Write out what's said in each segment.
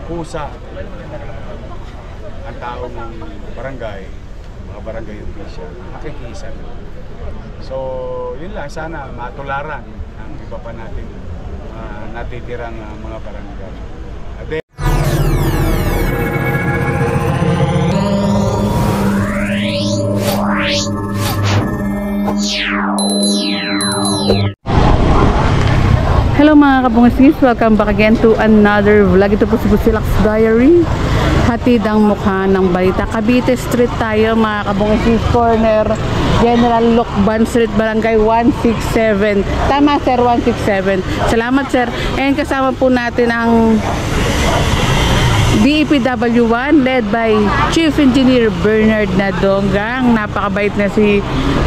kusa ang taong barangay, mga barangay official, makikisa. So, yun lang, sana matularan ang iba pa natin natitirang mga barangay. Hello mga kabungisis, welcome back again to another vlog. Ito po si Busilak's Diary. Hatid ang mukha ng balita. Cavite Street tayo mga kabungisis, corner General Lucban Street, Barangay 167. Tama sir, 167. Salamat sir. And kasama po natin ang DEPW1 led by Chief Engineer Bernard Nadonga. Ang napakabait na si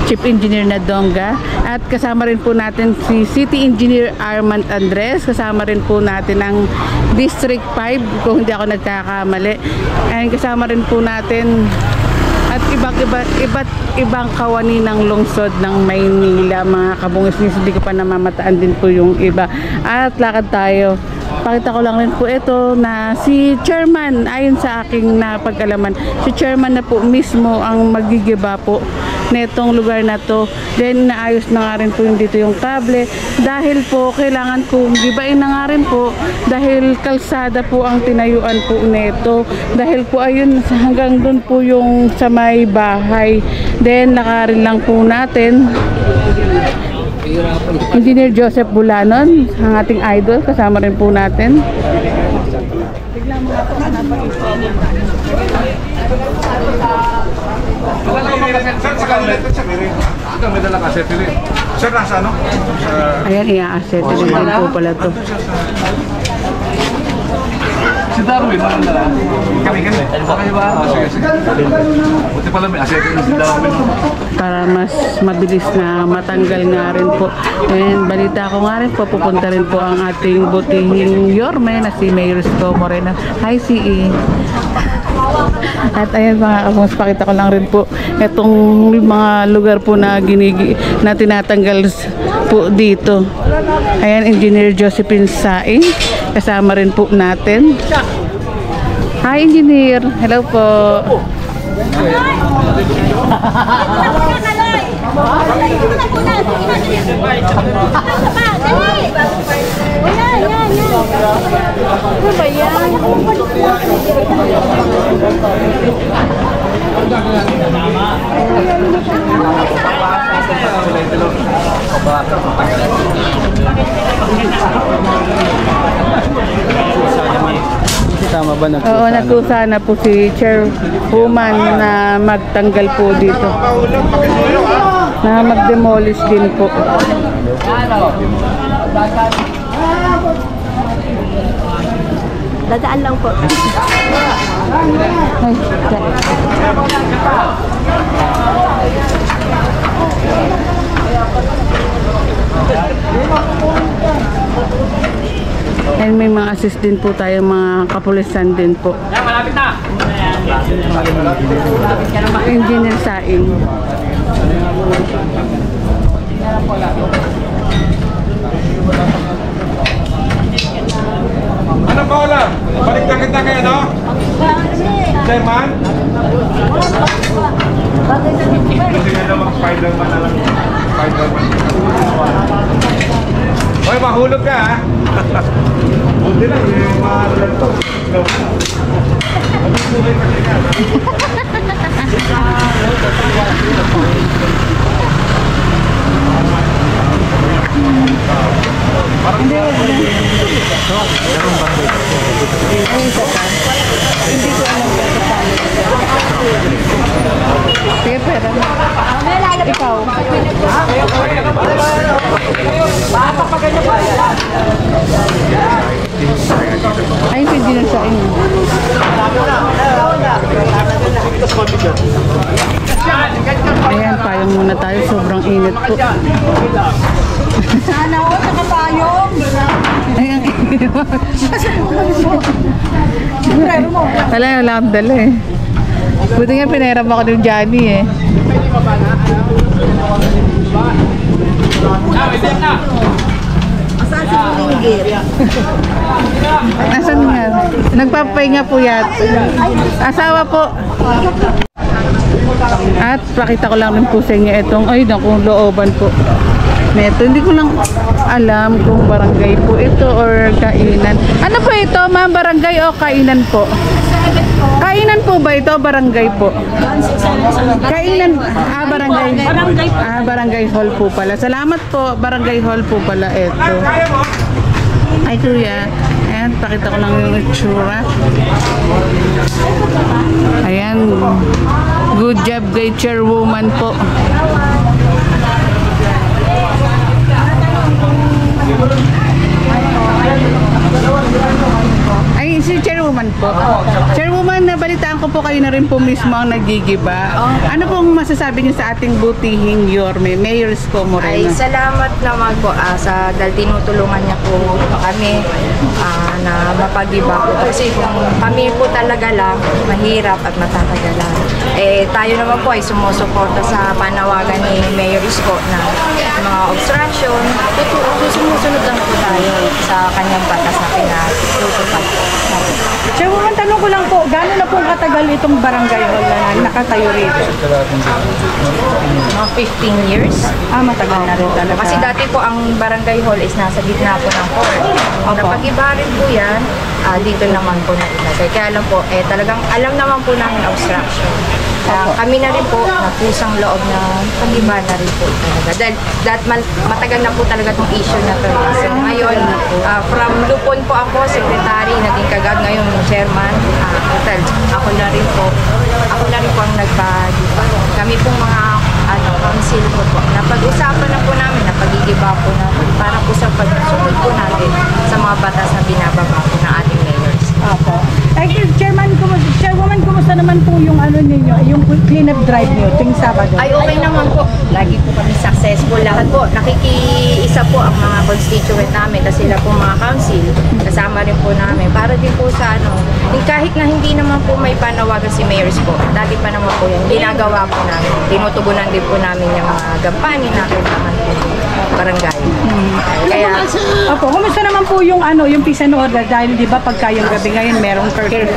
Chief Engineer Nadonga. At kasama rin po natin si City Engineer Armand Andres. Kasama rin po natin ang District 5 kung hindi ako nagkakamali. And kasama rin po natin at iba't ibang kawani ng lungsod ng Maynila mga kabungisnis. Hindi ko pa namamataan din po yung iba. At lakad tayo. Pakita ko lang rin po ito na si Chairman, ayon sa aking napag-alaman, si Chairman na po mismo ang magigiba po netong lugar na to. Then naayos na nga rin po yung dito yung kable dahil po kailangan po gibain na nga rin po dahil kalsada po ang tinayuan po neto. Dahil po ayun hanggang dun po yung sa may bahay. Then lakarin lang po natin Engineer Joseph Bulanon, ang ating idol, kasama rin po natin. Tignan mo nga po ang ayan, i-asset din po pala to. Si Darwin, kami. Okay ba? Sige. Buti pala may asset na si Darwin. Para mas mabilis na matanggal nga rin po. And balita ko nga rin po, pupunta rin po ang ating butihing Yorme na si Mayor Isko Moreno. Hi, CE. At ayan mga kabungs, pakita ko lang rin po itong mga lugar po na tinatanggal po dito. Ayan, Engineer Josephine Saing, kasama rin po natin. Hi Engineer, hello po. Tama ba na? Oo, natusa na po si Chairwoman na magtanggal po dito. Na mag-demolish din po. Dadaan lang po. Ay, and may mga assist din po tayo, mga kapulisan din po. Malapit na! Engineer Saing. Ano pa ulam? Balik na kita kayo, no? Chairman? Kasi nga naman Spider-Man na lang. Spider-Man. Hoy, mahulog ka, ha? Buti lang, yung mga lantok. Mag-sulit kasi nga. Sige, pera. Ikaw. Ay, hindi na sa inyo. Ayan, payong muna tayo. Sobrang init po. Sana ako nakapayong. Ayan, init. Wala akong dala eh. Buti nga pinahiram ako ng Johnny eh. Wait na! Asan si Nasaan nga? Nagpapahinga po yata. Asawa po. At pakita ko lang rin po sa inyo itong, ay naku, looban po. Neto, hindi ko lang alam kung barangay po ito or kainan. Ano po ito, ma'am? Barangay o kainan po? Kainan po ba ito? Barangay po? Kainan, barangay. Barangay hall po pala. Salamat po, barangay hall po pala ito. Ay kuya, ayan, pakita ko lang yung itsura. Ayan, good job kay chairwoman po. Ay, si chairwoman po. Chairwoman, nabalitaan ko po kayo na rin po mismo ang nagigiba. Ano pong masasabi niyo sa ating butihing Yorme, Mayor Isko Moreno? Ay, salamat naman po dahil tinutulungan niya po kami na mapagiba po. Kasi kung kami po talaga lang, mahirap at matatagalan. Eh, tayo naman po ay sumusuporta sa panawagan ni Mayor Isko na mga obstruction. Sumusunod lang po tayo sa kanyang batas na pinatutupad. Chairwoman, tanong ko lang po, gano'n na po katagal itong barangay hall na nakatayo rito? Mga 15 years. Matagal na rin talaga. Kasi dati po ang barangay hall is nasa gitna po ng court. Napag-iba rin po yan, dito naman po nailagay. Kaya alam po, talagang alam naman po namin obstruction. Kami na rin po, napusang loob na pag-iba na rin po talaga. Dahil matagal na po talaga itong issue na to. So ngayon, from Lupon po ako, secretary, naging kagad ngayon chairman. Total, ako na rin po ang nagpag-iba. Kami pong mga council po. Napag-usapan na po namin, napag-igiba po namin para po sa pagsunod po natin sa mga batas na binababa po ng ating mayors. Opo. Ay, Chairwoman, kumusta naman po yung ninyo, yung clean-up drive niyo tuwing Sabado? Ay, okay naman po. Lagi po kami successful. Lahat po, nakikiisa po ang mga constituent namin kasi sila po mga council. Kasama rin po namin. Para din po sa kahit na hindi naman po may panawagan si Mayors po, dati pa naman po yan, ginagawa po namin. Tinutugunan din po namin yung mga gampanin natin sa barangay. Kaya, Opo, kumusta naman po yung yung peace and order dahil di ba pagka yung gabi ngayon merong curfew?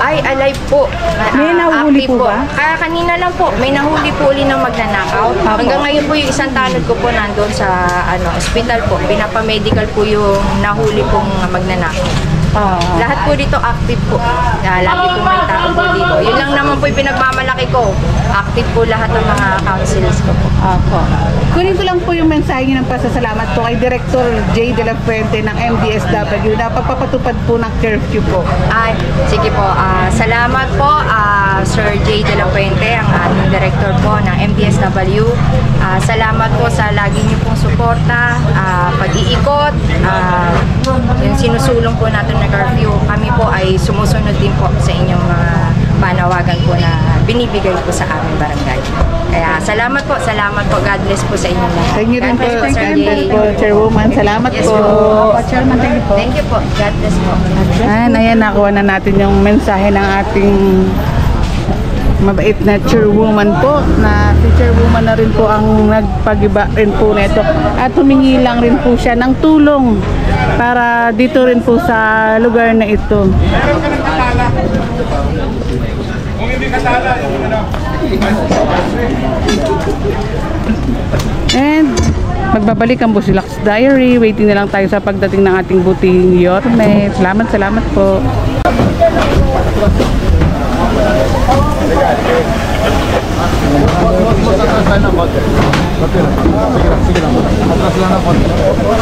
ay, alive po. May nahuli Active po ba? Kaya kanina lang po, may nahuli po uli ng magnanakaw. Hanggang ngayon po yung isang tanod ko po nandun sa hospital po. Pinapamedical po yung nahuli pong magnanakaw. Lahat po dito active po. Lagi po may tao po dito. Yun lang naman po yung pinagmamalaki ko. Active po lahat ng mga councils ko po. Opo. Kunin ko lang po yung mensahe ng pasasalamat po kay Director J. De La Fuente ng MDSW na pagpapatupad po ng curfew po. Ay, sige po. Salamat po, Sir J. De La Fuente, ang ating director po ng MDSW. Salamat po sa lagi niyo pong suporta, pag-iikot, yung sinusulong po natin na curfew. Kami po ay sumusunod din po sa inyong mga panawagan po na binibigay po sa aming barangay. Kaya salamat po. God bless po sa inyo lahat. Thank you rin po, God bless Sir J. Chairwoman. Salamat Yes po. Chairman, thank you po. Thank you po. God bless po. Ayan, nakuha na natin yung mensahe ng ating mabait na chairwoman po, na si chairwoman na rin po ang nagpagiba rin po nito at humingi lang rin po siya ng tulong para dito rin po sa lugar na ito. And magbabalik ang Busilak's Diary. Waiting na lang tayo sa pagdating ng ating butihing Yorme. Salamat po.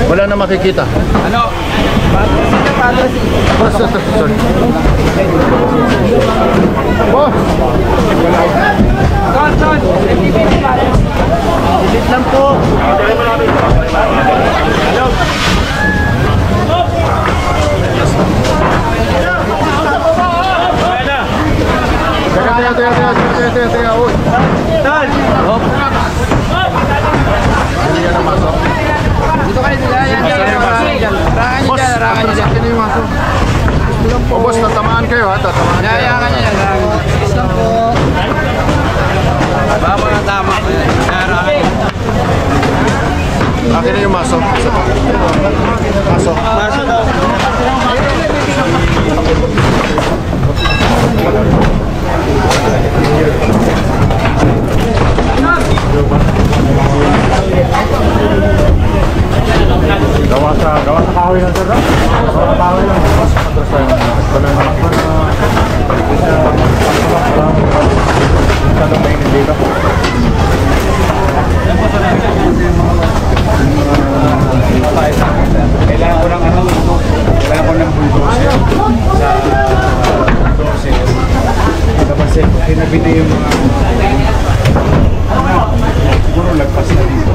Wala na makikita. Ano? Sorry. Oh! Delete lang po. Teka. Uy. Tal! Hop! Hindi yan ang masok. Dito kayo nila. Rakan nyo dyan. Sino yung masok? O boss, tatamaan kayo ha. Tatamaan kayo. Yayakan nyo dyan. Isang po. Baba na tama. Rakan nyo. Akin na yung maso. Isa pa. Maso. Maso daw. Gawa sa kahoy lang sir, no? Gawa sa kahoy lang. Atras tayo. Tanong na ako na tanong na yun dito. Kailangan ko ng ano, kailangan ko ng bulldozer sa bulldozer. Tapos pinabili yung mga siguro lagpas na dito.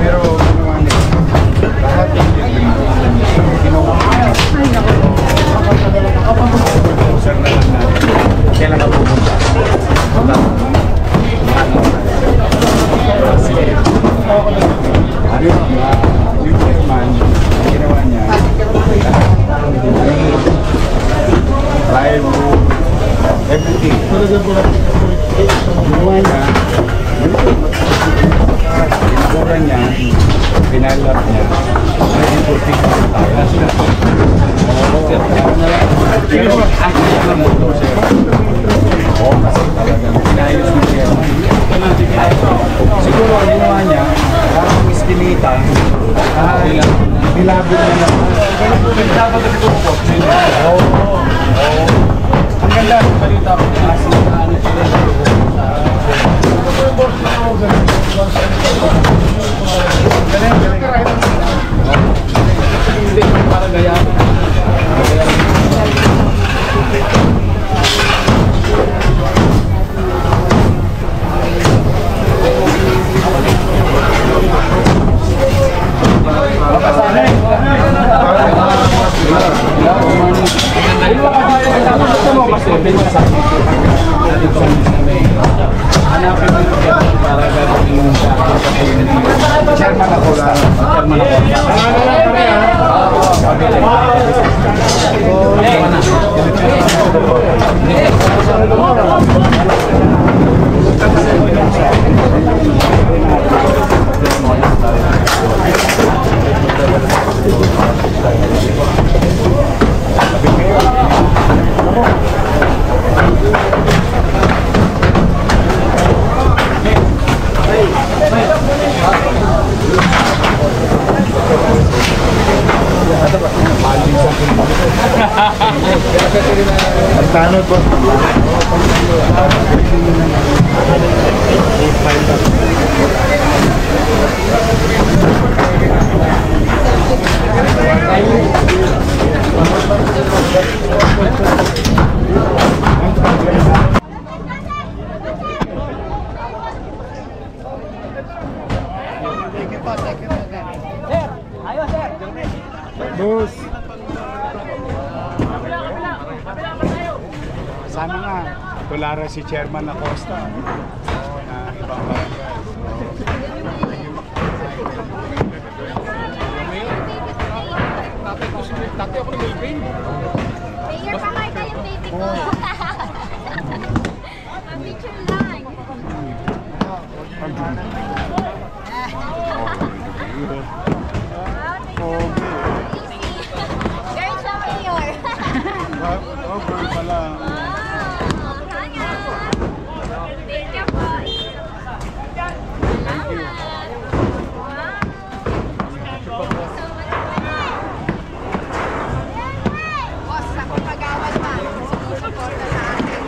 Pero ginawa niya lahat yung ginawa niya. Bulldozer na lang natin. Kailan ka pupunta? Ano yung man, ginawa niya plywood, everything. Ginawa niya, pinagura niya, pinalap niya, nag-importing tayo. Pero akin naman mo ito, sir. Oo, kasi talagang pinayos mo siya. Siguro ang ginawa niya, parang iskinita, nilabog niya na. Dapat na ito po. Oo. Ang ganda, balita ko niya. Ano sila na ito. Galing. Hindi, para gaya. Chairman ako lang. Tanod po. Boss. Sana nga, tulara si Chairman Acosta. Oo, na ibang barangay. Tatay ako ng Melvin. Mayor pa kayo yung baby ko. Picture lang. Girl siya, Mayor. Oh, girl pala. Thank you po. Boss, ako pag-awal pa. Sumusuporta sa akin.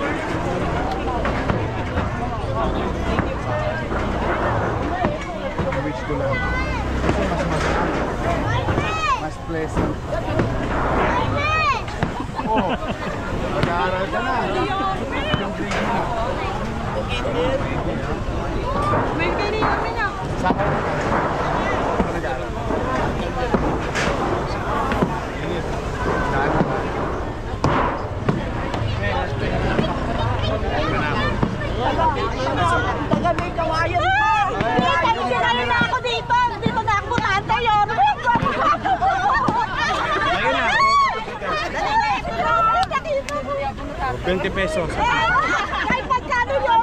Wish ko lang. Mas pleasant. Oh, mag-aaral ka na. May kanina kami na. Saan ka na? Nag-aaral. Saan ka? Taga may kawayan pa. Kaya na ako dito. Dito na ako bumante yun. Ayun na. 20 pesos. Ay, pagkano yun?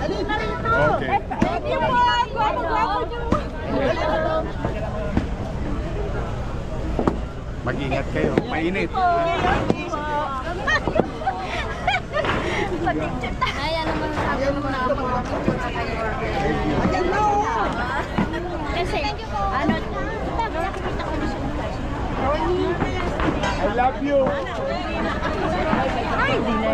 Dali na rito. Okay. Thank you po. Gwapo-gwapo niyo. Mag-ingat kayo. Mainit. Pa-picture tayo. Ay, ano man sabi mo na ako mag-picture na tayo. Kasi, ano, nakikita ko na siya. I love you. Ay, di na.